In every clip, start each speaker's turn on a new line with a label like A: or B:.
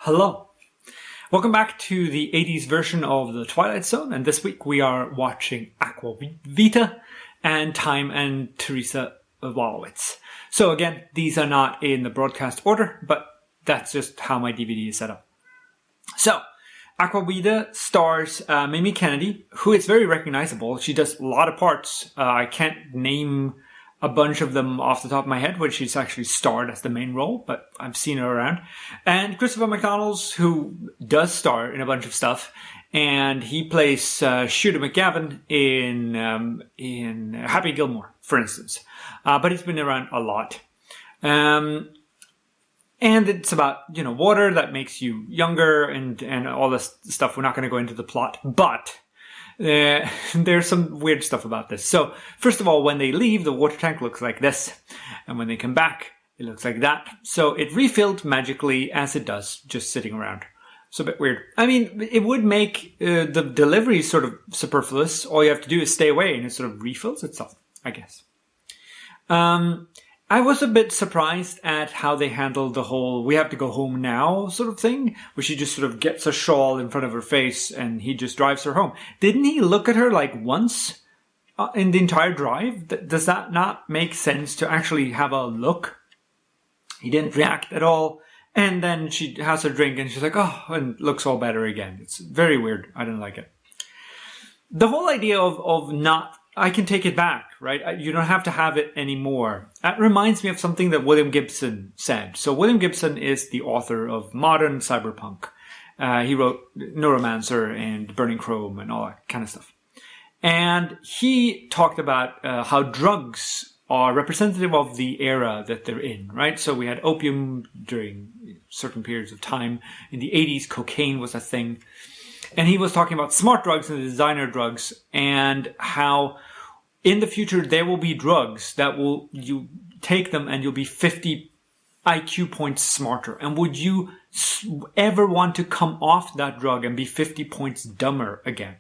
A: Hello. Welcome back to the 80s version of the Twilight Zone, and this week we are watching Aqua Vita and Time and Teresa Golowitz. So again, these are not in the broadcast order, but that's just how my DVD is set up. So, Aqua Vita stars Mimi Kennedy, who is very recognizable. She does a lot of parts. I can't name a bunch of them off the top of my head, where she's actually starred as the main role, but I've seen her around. And Christopher McDonald's, who does star in a bunch of stuff, and he plays Shooter McGavin in Happy Gilmore, for instance. But he's been around a lot. And it's about, water that makes you younger and all this stuff. We're not going to go into the plot, but there's some weird stuff about this. So, first of all, when they leave, the water tank looks like this. And when they come back, it looks like that. So it refilled magically, as it does, just sitting around. So a bit weird. I mean, it would make the delivery sort of superfluous. All you have to do is stay away and it sort of refills itself, I guess. I was a bit surprised at how they handled the whole "we have to go home now" sort of thing, where she just sort of gets a shawl in front of her face and he just drives her home. Didn't he look at her like once in the entire drive? Does that not make sense to actually have a look? He didn't react at all. And then she has her drink and she's like, oh, and looks all better again. It's very weird. I didn't like it. The whole idea of not, I can take it back, right? You don't have to have it anymore. That reminds me of something that William Gibson said. So William Gibson is the author of modern cyberpunk. He wrote Neuromancer and Burning Chrome and all that kind of stuff. And he talked about how drugs are representative of the era that they're in, right? So we had opium during certain periods of time. In the 80s, cocaine was a thing. And he was talking about smart drugs and designer drugs, and how in the future there will be drugs that you take them and you'll be 50 IQ points smarter. And would you ever want to come off that drug and be 50 points dumber again?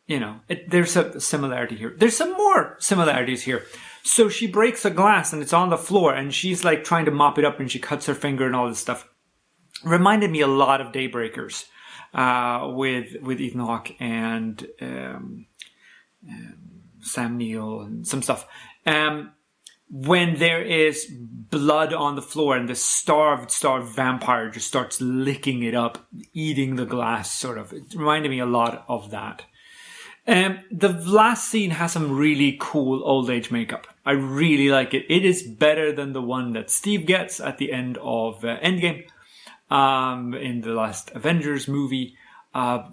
A: There's a similarity here. There's some more similarities here. So she breaks a glass and it's on the floor and she's like trying to mop it up and she cuts her finger and all this stuff. Reminded me a lot of Daybreakers. With Ethan Hawke and Sam Neill and some stuff. When there is blood on the floor and the starved vampire just starts licking it up, eating the glass, sort of. It reminded me a lot of that. The last scene has some really cool old age makeup. I really like it. It is better than the one that Steve gets at the end of Endgame. In the last Avengers movie.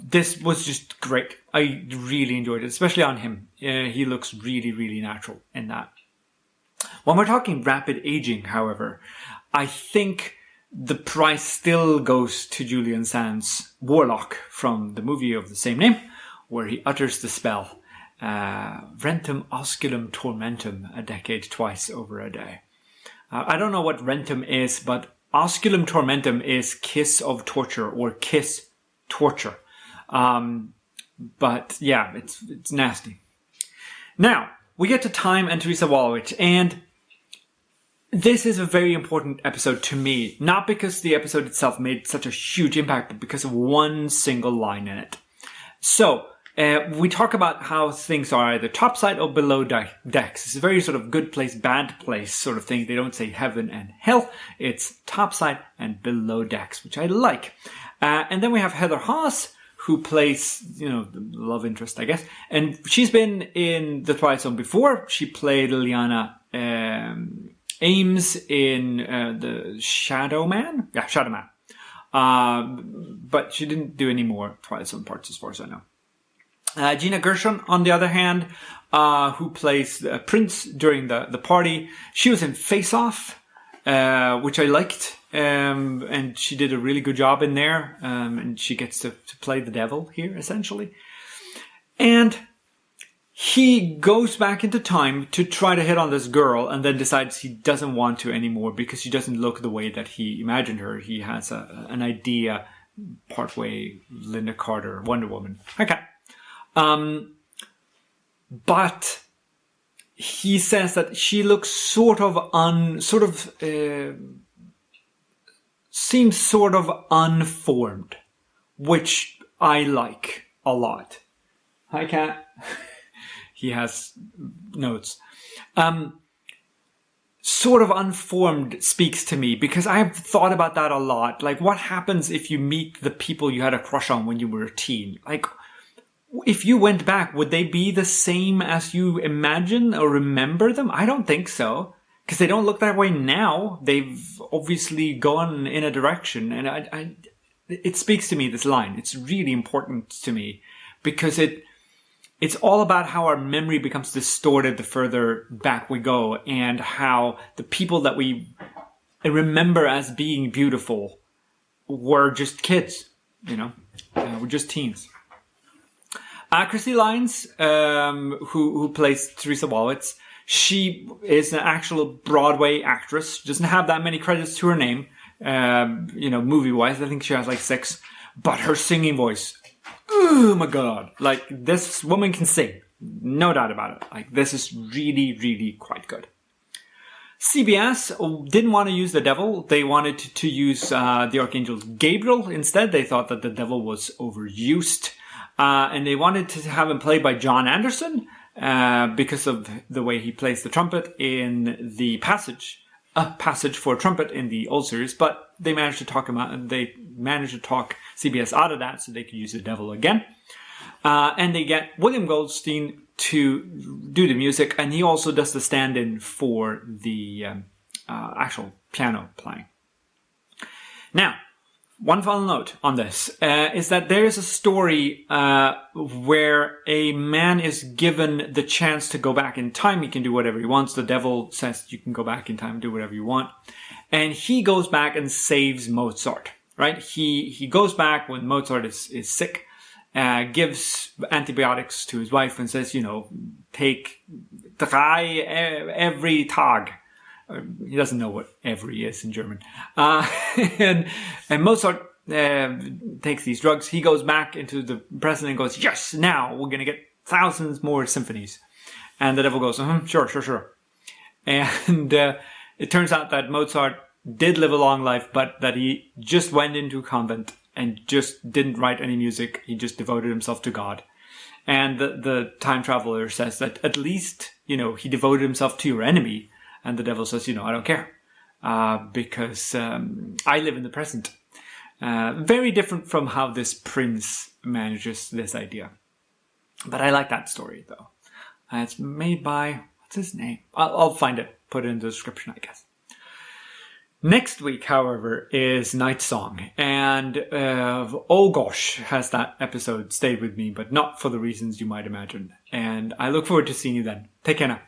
A: This was just great. I really enjoyed it, especially on him. He looks really, really natural in that. When we're talking rapid aging, however, I think the price still goes to Julian Sands' Warlock from the movie of the same name, where he utters the spell, Rentum Osculum Tormentum, a decade twice over a day. I don't know what Rentum is, but Osculum Tormentum is kiss of torture or kiss torture. But yeah, it's nasty. Now, we get to Time and Teresa Golowitz, and this is a very important episode to me. Not because the episode itself made such a huge impact, but because of one single line in it. So, we talk about how things are either topside or below decks. It's a very sort of good place, bad place sort of thing. They don't say heaven and hell. It's topside and below decks, which I like. And then we have Heather Haas, who plays, the love interest, I guess. And she's been in the Twilight Zone before. She played Liliana Ames in the Shadow Man. Yeah, Shadow Man. But she didn't do any more Twilight Zone parts as far as I know. Gina Gershon, on the other hand, who plays Prince during the party. She was in Face Off, which I liked. And she did a really good job in there. And she gets to play the devil here, essentially. And he goes back into time to try to hit on this girl and then decides he doesn't want to anymore because she doesn't look the way that he imagined her. He has an idea, partway Linda Carter, Wonder Woman. Okay. But he says that she looks sort of seems sort of unformed, which I like a lot. Hi, Cat. He has notes. Sort of unformed speaks to me because I've thought about that a lot. Like, what happens if you meet the people you had a crush on when you were a teen? Like, if you went back, would they be the same as you imagine or remember them? I don't think so. Because they don't look that way now. They've obviously gone in a direction. And it speaks to me, this line. It's really important to me. Because it's all about how our memory becomes distorted the further back we go. And how the people that we remember as being beautiful were just kids. Were just teens. Christy Lyons, who plays Teresa Golowitz, she is an actual Broadway actress. She doesn't have that many credits to her name, movie-wise. I think she has like 6. But her singing voice, oh my god. Like, this woman can sing. No doubt about it. Like, this is really, really quite good. CBS didn't want to use the devil. They wanted to use the Archangel Gabriel instead. They thought that the devil was overused. And they wanted to have him played by John Anderson because of the way he plays the trumpet in the passage for trumpet in the old series. But they managed to talk him out, and they managed to talk CBS out of that so they could use the devil again. And they get William Goldstein to do the music, and he also does the stand-in for the actual piano playing. Now, one final note on this is that there is a story where a man is given the chance to go back in time. He can do whatever he wants. The devil says you can go back in time and do whatever you want. And he goes back and saves Mozart, right? He goes back when Mozart is sick, gives antibiotics to his wife and says, take 3 every Tag. He doesn't know what every is in German. And Mozart takes these drugs. He goes back into the present and goes, yes, now we're going to get thousands more symphonies. And the devil goes, sure. And it turns out that Mozart did live a long life, but that he just went into a convent and just didn't write any music. He just devoted himself to God. And the time traveler says that at least, he devoted himself to your enemy. And the devil says, I don't care, because I live in the present. Very different from how this prince manages this idea. But I like that story, though. It's made by, what's his name? I'll find it, put it in the description, I guess. Next week, however, is Night Song. And, oh gosh, has that episode stayed with me, but not for the reasons you might imagine. And I look forward to seeing you then. Take care now.